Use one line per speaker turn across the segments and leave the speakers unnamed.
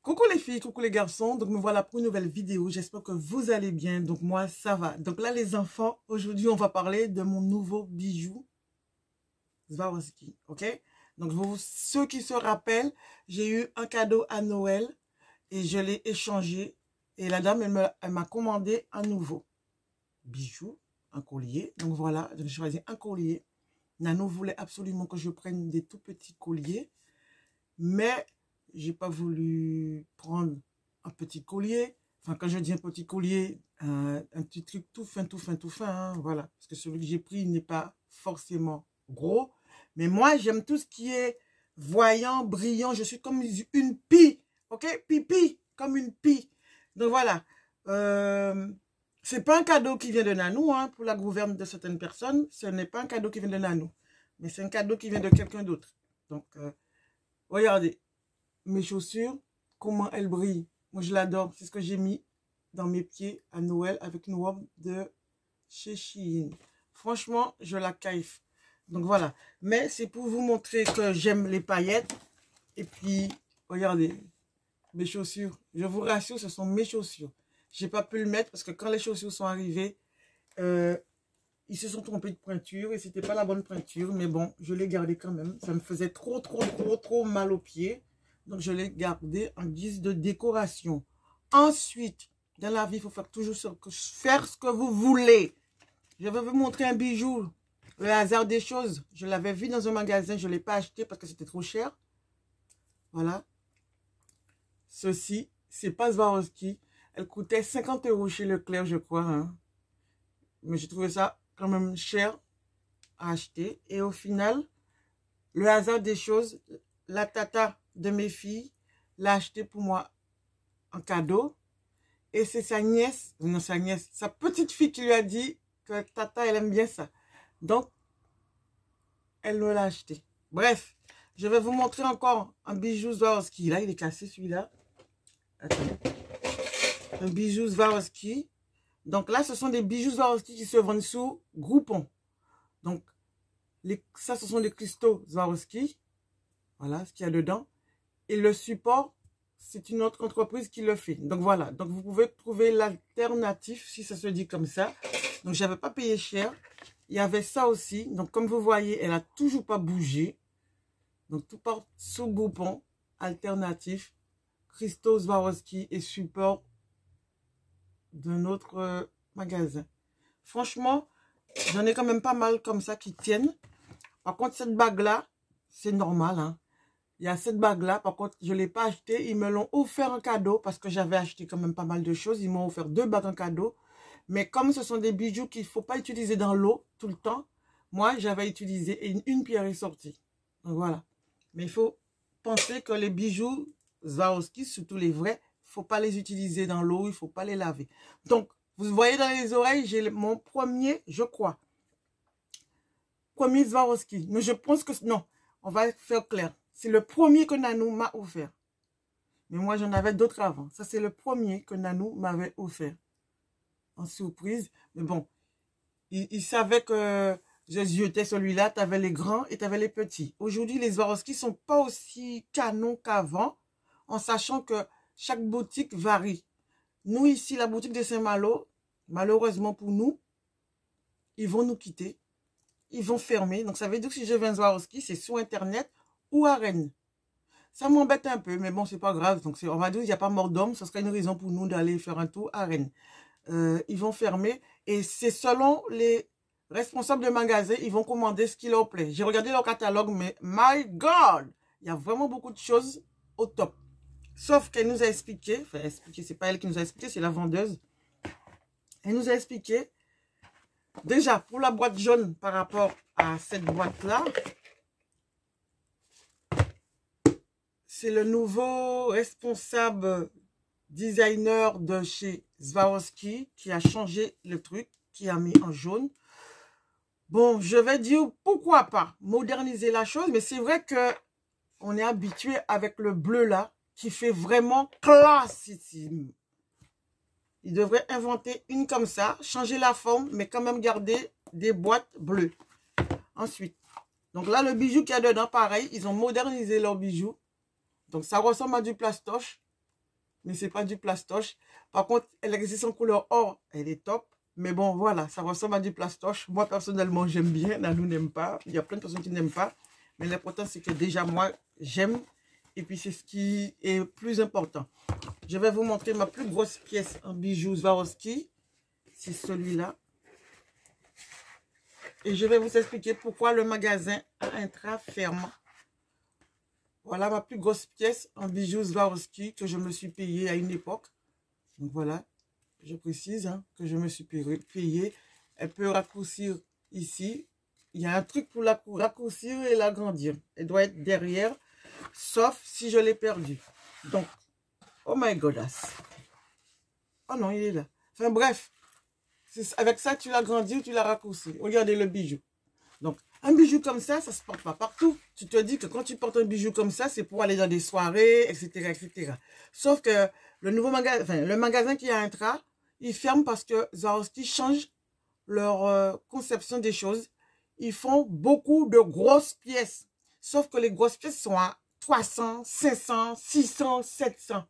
Coucou les filles, coucou les garçons, donc me voilà pour une nouvelle vidéo, j'espère que vous allez bien, donc moi ça va. Donc là les enfants, aujourd'hui on va parler de mon nouveau bijou Swarovski, ok? Donc ceux qui se rappellent, j'ai eu un cadeau à Noël et je l'ai échangé et la dame elle m'a commandé un nouveau bijou, un collier. Donc voilà, j'ai choisi un collier. Nano voulait absolument que je prenne des tout petits colliers, mais j'ai pas voulu prendre un petit collier. Enfin, quand je dis un petit collier, un petit truc tout fin, hein, voilà. Parce que celui que j'ai pris n'est pas forcément gros. Mais moi, j'aime tout ce qui est voyant, brillant. Je suis comme une pie, ok? Pipi, comme une pie. Donc voilà. C'est pas un cadeau qui vient de Nanou, hein, pour la gouverne de certaines personnes. Ce n'est pas un cadeau qui vient de Nanou. Mais c'est un cadeau qui vient de quelqu'un d'autre. Donc, regardez. Mes chaussures, comment elles brillent. Moi, je l'adore. C'est ce que j'ai mis dans mes pieds à Noël avec une robe de chez Shein. Franchement, je la kiffe. Donc, voilà. Mais c'est pour vous montrer que j'aime les paillettes. Et puis, regardez, mes chaussures. Je vous rassure, ce sont mes chaussures. J'ai pas pu le mettre parce que quand les chaussures sont arrivées, ils se sont trompés de pointure et c'était pas la bonne pointure. Mais bon, je l'ai gardé quand même. Ça me faisait trop mal aux pieds. Donc, je l'ai gardé en guise de décoration. Ensuite, dans la vie, il faut faire toujours faire ce que vous voulez. Je vais vous montrer un bijou. Le hasard des choses. Je l'avais vu dans un magasin. Je ne l'ai pas acheté parce que c'était trop cher. Voilà. Ceci, c'est pas Swarovski. Elle coûtait 50 € chez Leclerc, je crois. Hein. Mais j'ai trouvé ça quand même cher à acheter. Et au final, le hasard des choses, la tata de mes filles l'a acheté pour moi en cadeau et c'est sa nièce, non sa nièce, sa petite fille qui lui a dit que tata elle aime bien ça, donc elle me l'a acheté. Bref, je vais vous montrer encore un bijou Swarovski. Là il est cassé celui-là. Attendez. Un bijou Swarovski. Donc là ce sont des bijoux Swarovski qui se vendent sous Groupon. Donc ça ce sont des cristaux Swarovski. Voilà ce qu'il y a dedans. Et le support, c'est une autre entreprise qui le fait. Donc voilà. Donc vous pouvez trouver l'alternatif si ça se dit comme ça. Donc j'avais pas payé cher. Il y avait ça aussi. Donc comme vous voyez, elle a toujours pas bougé. Donc tout part sous Groupon, alternatif, cristaux Swarovski et support de notre magasin. Franchement, j'en ai quand même pas mal comme ça qui tiennent. Par contre, cette bague-là, c'est normal, hein. Il y a cette bague-là, par contre, je ne l'ai pas achetée. Ils me l'ont offert en cadeau parce que j'avais acheté quand même pas mal de choses. Ils m'ont offert 2 bagues en cadeau. Mais comme ce sont des bijoux qu'il ne faut pas utiliser dans l'eau tout le temps, moi, j'avais utilisé et une pierre est sortie. Donc voilà. Mais il faut penser que les bijoux Swarovski, surtout les vrais, il ne faut pas les utiliser dans l'eau, il ne faut pas les laver. Donc, vous voyez dans les oreilles, j'ai mon premier, je crois. Premier Swarovski. Mais je pense que... Non, on va faire clair. C'est le premier que Nanou m'a offert. Mais moi, j'en avais d'autres avant. Ça, c'est le premier que Nanou m'avait offert. En surprise. Mais bon, il savait que je ziotais celui-là. Tu avais les grands et tu avais les petits. Aujourd'hui, les Swarovski ne sont pas aussi canons qu'avant. En sachant que chaque boutique varie. Nous, ici, la boutique de Saint-Malo, malheureusement pour nous, ils vont nous quitter. Ils vont fermer. Donc, ça veut dire que si je veux un Swarovski, c'est sur Internet ou à Rennes. Ça m'embête un peu, mais bon, c'est pas grave. Donc, on va dire qu'il n'y a pas mort d'homme. Ce serait une raison pour nous d'aller faire un tour à Rennes. Ils vont fermer. Et c'est selon les responsables de magasin, ils vont commander ce qui leur plaît. J'ai regardé leur catalogue, mais my God! Il y a vraiment beaucoup de choses au top. Sauf qu'elle nous a expliqué, enfin, c'est pas elle qui nous a expliqué, c'est la vendeuse. Elle nous a expliqué, déjà, pour la boîte jaune par rapport à cette boîte-là, c'est le nouveau responsable designer de chez Swarovski qui a changé le truc, qui a mis en jaune. Bon, je vais dire pourquoi pas moderniser la chose, mais c'est vrai que on est habitué avec le bleu là, qui fait vraiment classissime. Il devrait inventer une comme ça, changer la forme, mais quand même garder des boîtes bleues. Ensuite, donc là, le bijou qu'il y a dedans, pareil, ils ont modernisé leur bijou. Donc, ça ressemble à du plastoche. mais c'est pas du plastoche. Par contre, elle existe en couleur or, elle est top. Mais bon, voilà, ça ressemble à du plastoche. Moi, personnellement, j'aime bien. Nanou n'aime pas. Il y a plein de personnes qui n'aiment pas. Mais l'important, c'est que déjà, moi, j'aime. Et puis, c'est ce qui est plus important. Je vais vous montrer ma plus grosse pièce en bijoux Swarovski. C'est celui-là. Et je vais vous expliquer pourquoi le magasin a un train ferme. Voilà ma plus grosse pièce en bijoux Swarovski que je me suis payée à une époque. Donc voilà. Je précise hein, que je me suis payée. Elle peut raccourcir ici. Il y a un truc pour la raccourcir et l'agrandir. Elle doit être derrière, sauf si je l'ai perdue. Donc, oh my godass. Oh non, il est là. Enfin bref, avec ça, tu l'agrandis ou tu la raccourcis. Regardez le bijou. Donc, un bijou comme ça ne se porte pas partout. Tu te dis que quand tu portes un bijou comme ça, c'est pour aller dans des soirées, etc., etc. Sauf que le nouveau magasin, enfin, le magasin qui a un Intra, il ferme parce que Swarovski change leur conception des choses. Ils font beaucoup de grosses pièces. Sauf que les grosses pièces sont à 300, 500, 600, 700.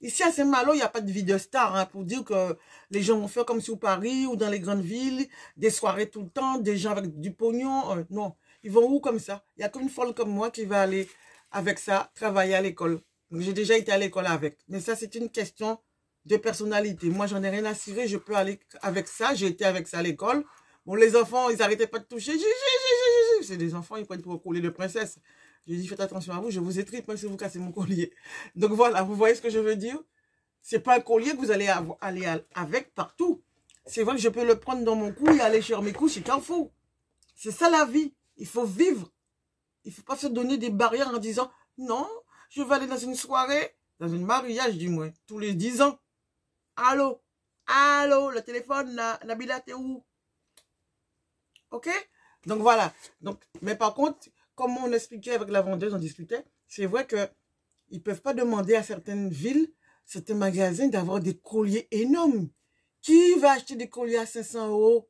Ici à Saint-Malo, il n'y a pas de vie de star hein, pour dire que les gens vont faire comme sur Paris ou dans les grandes villes, des soirées tout le temps, des gens avec du pognon. Non, ils vont où comme ça? Il n'y a qu'une folle comme moi qui va aller avec ça, travailler à l'école. J'ai déjà été à l'école avec. Mais ça, c'est une question de personnalité. Moi, j'en ai rien à cirer, je peux aller avec ça. J'ai été avec ça à l'école. Bon, les enfants, ils n'arrêtaient pas de toucher. C'est des enfants, ils prennent pour un collier de princesse. J'ai dit, faites attention à vous, je vous étripe si vous cassez mon collier. Donc voilà, vous voyez ce que je veux dire? C'est pas un collier que vous allez aller avec partout. C'est vrai que je peux le prendre dans mon cou et aller chercher mes couches chez Carrefour. C'est ça la vie. Il faut vivre. Il ne faut pas se donner des barrières en disant, non, je vais aller dans une soirée, dans un mariage du moins, tous les 10 ans. Allô? Allô, le téléphone, Nabila, t'es où? Ok? Donc voilà. Donc, mais par contre, comme on expliquait avec la vendeuse, on discutait, c'est vrai qu'ils ne peuvent pas demander à certaines villes, certains magasins d'avoir des colliers énormes. Qui va acheter des colliers à 500 €?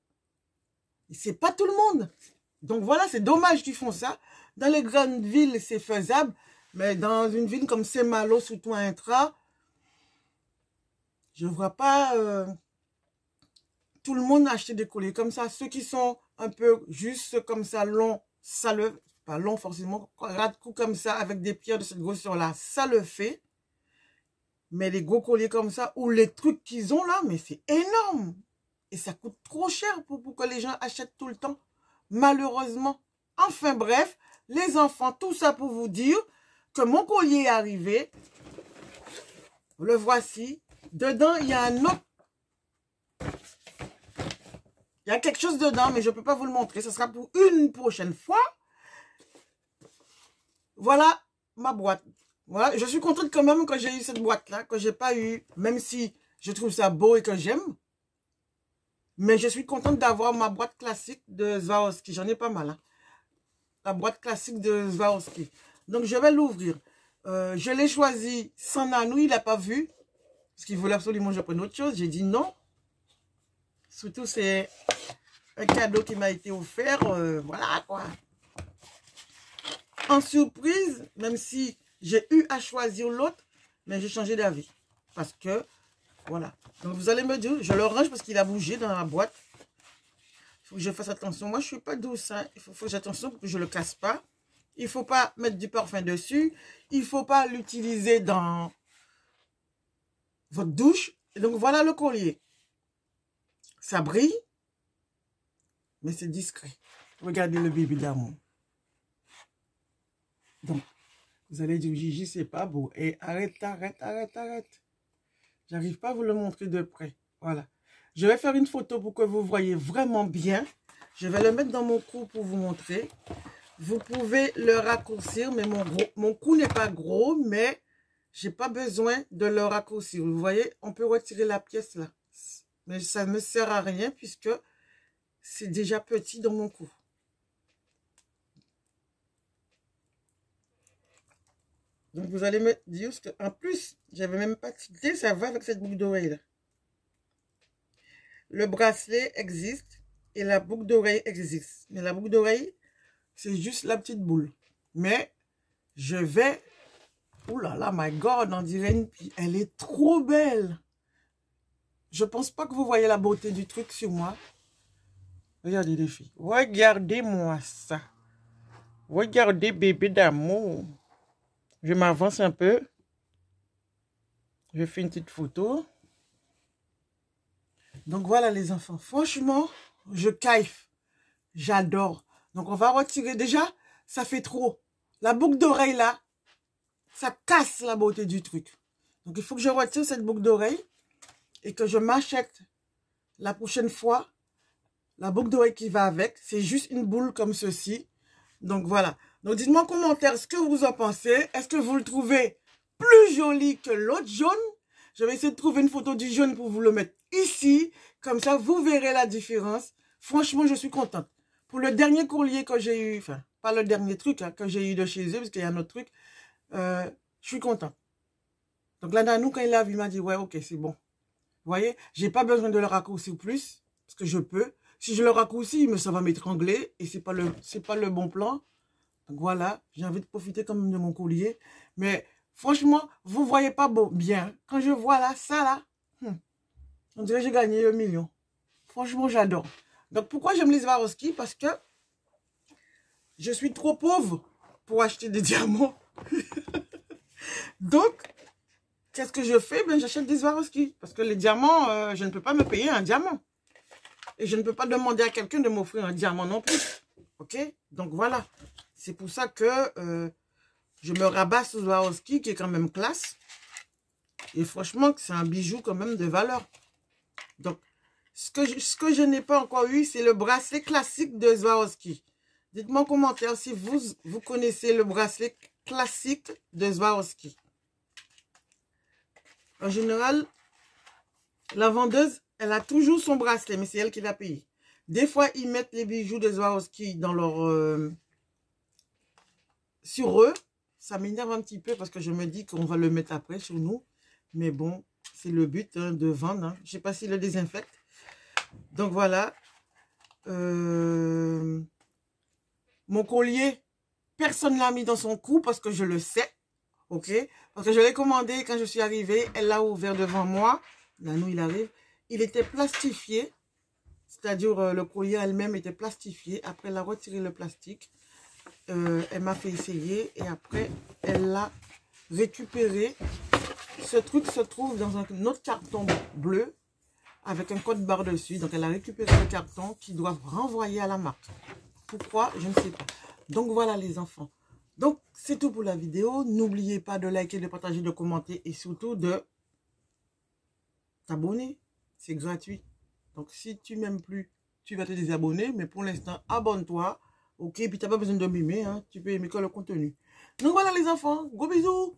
C'est pas tout le monde. Donc voilà, c'est dommage qu'ils font ça. Dans les grandes villes, c'est faisable. Mais dans une ville comme Saint-Malo, surtout à Intra, je ne vois pas tout le monde acheter des colliers comme ça. Ceux qui sont un peu juste comme ça, long, ça le... Pas long forcément, ras de cou comme ça, avec des pierres de cette grosseur-là, ça le fait. Mais les gros colliers comme ça, ou les trucs qu'ils ont là, mais c'est énorme. Et ça coûte trop cher pour que les gens achètent tout le temps. Malheureusement. Enfin bref, les enfants, tout ça pour vous dire que mon collier est arrivé. Le voici. Dedans, il y a un autre. Il y a quelque chose dedans, mais je ne peux pas vous le montrer. Ce sera pour une prochaine fois. Voilà ma boîte. Voilà, je suis contente quand même que j'ai eu cette boîte-là, que je n'ai pas eu, même si je trouve ça beau et que j'aime. Mais je suis contente d'avoir ma boîte classique de Swarovski. J'en ai pas mal. Hein. La boîte classique de Swarovski. Donc, je vais l'ouvrir. Je l'ai choisi sans Nanou, il n'a pas vu. Parce qu'il voulait absolument que je prenne autre chose. J'ai dit non. Surtout, c'est un cadeau qui m'a été offert. Voilà quoi. En surprise, même si j'ai eu à choisir l'autre, mais j'ai changé d'avis. Parce que, voilà. Donc, vous allez me dire, je le range parce qu'il a bougé dans la boîte. Il faut que je fasse attention. Moi, je ne suis pas douce. Hein. Il faut que j'ai attention pour que je ne le casse pas. Il ne faut pas mettre du parfum dessus. Il ne faut pas l'utiliser dans votre douche. Et donc, voilà le collier. Ça brille, mais c'est discret. Regardez le bébé d'amour. Donc, vous allez dire, Gigi, c'est pas beau. Et arrête. J'arrive pas à vous le montrer de près. Voilà. Je vais faire une photo pour que vous voyez vraiment bien. Je vais le mettre dans mon cou pour vous montrer. Vous pouvez le raccourcir, mais mon cou n'est pas gros, mais j'ai pas besoin de le raccourcir. Vous voyez, on peut retirer la pièce là. Mais ça ne me sert à rien puisque c'est déjà petit dans mon cou. Donc, vous allez me dire qu'en plus, j'avais même pas tilté, ça va avec cette boucle d'oreille là. Le bracelet existe et la boucle d'oreille existe. Mais la boucle d'oreille, c'est juste la petite boule. Mais je vais Ouh là là, my God, on dirait une... Elle est trop belle. Je pense pas que vous voyez la beauté du truc sur moi. Regardez les filles. Regardez-moi ça. Regardez bébé d'amour. Je m'avance un peu. Je fais une petite photo. Donc voilà les enfants. Franchement, je kiffe. J'adore. Donc on va retirer. Déjà, ça fait trop. La boucle d'oreille là, ça casse la beauté du truc. Donc il faut que je retire cette boucle d'oreille et que je m'achète la prochaine fois la boucle d'oreille qui va avec. C'est juste une boule comme ceci. Donc voilà. Donc dites-moi en commentaire ce que vous en pensez. Est-ce que vous le trouvez plus joli que l'autre jaune? Je vais essayer de trouver une photo du jaune pour vous le mettre ici. Comme ça, vous verrez la différence. Franchement, je suis contente. Pour le dernier courrier que j'ai eu, enfin, pas le dernier truc hein, que j'ai eu de chez eux, parce qu'il y a un autre truc, je suis contente. Donc là, Nanou, quand il l'a vu, il m'a dit, ouais, ok, c'est bon. Vous voyez, j'ai pas besoin de le raccourcir plus, parce que je peux. Si je le raccourcis, ça va m'étrangler, et c'est pas le bon plan. Donc voilà, j'ai envie de profiter quand même de mon collier. Mais franchement, vous voyez pas bien. Quand je vois là, ça là, on dirait que j'ai gagné 1 million. Franchement, j'adore. Donc pourquoi j'aime les Swarovski? Parce que je suis trop pauvre pour acheter des diamants. Donc, qu'est-ce que je fais? Ben, j'achète des Swarovski. Parce que les diamants, je ne peux pas me payer un diamant. Et je ne peux pas demander à quelqu'un de m'offrir un diamant non plus. Ok? Donc voilà. C'est pour ça que je me rabats sur Swarovski, qui est quand même classe. Et franchement, c'est un bijou quand même de valeur. Donc, ce que je n'ai pas encore eu, c'est le bracelet classique de Swarovski. Dites-moi en commentaire si vous connaissez le bracelet classique de Swarovski. En général, la vendeuse, elle a toujours son bracelet, mais c'est elle qui l'a payé. Des fois, ils mettent les bijoux de Swarovski dans leur... sur eux. Ça m'énerve un petit peu parce que je me dis qu'on va le mettre après sur nous. Mais bon, c'est le but hein, de vendre. Hein. Je ne sais pas s'il le désinfecte. Donc voilà. Mon collier, personne ne l'a mis dans son cou parce que je le sais. Ok? Parce que je l'ai commandé quand je suis arrivée. Elle l'a ouvert devant moi. Là, nous, il arrive. Il était plastifié. C'est-à-dire, le collier elle-même était plastifié. Après, elle a retiré le plastique. Elle m'a fait essayer. Et après, elle l'a récupéré. Ce truc se trouve dans un autre carton bleu. Avec un code barre dessus. Donc, elle a récupéré le carton qu'ils doivent renvoyer à la marque. Pourquoi? Je ne sais pas. Donc, voilà les enfants. Donc, c'est tout pour la vidéo. N'oubliez pas de liker, de partager, de commenter et surtout de t'abonner. C'est gratuit. Donc, si tu m'aimes plus, tu vas te désabonner. Mais pour l'instant, abonne-toi. Ok, puis tu n'as pas besoin de m'aimer. Hein. Tu peux aimer que le contenu. Donc, voilà les enfants. Gros bisous.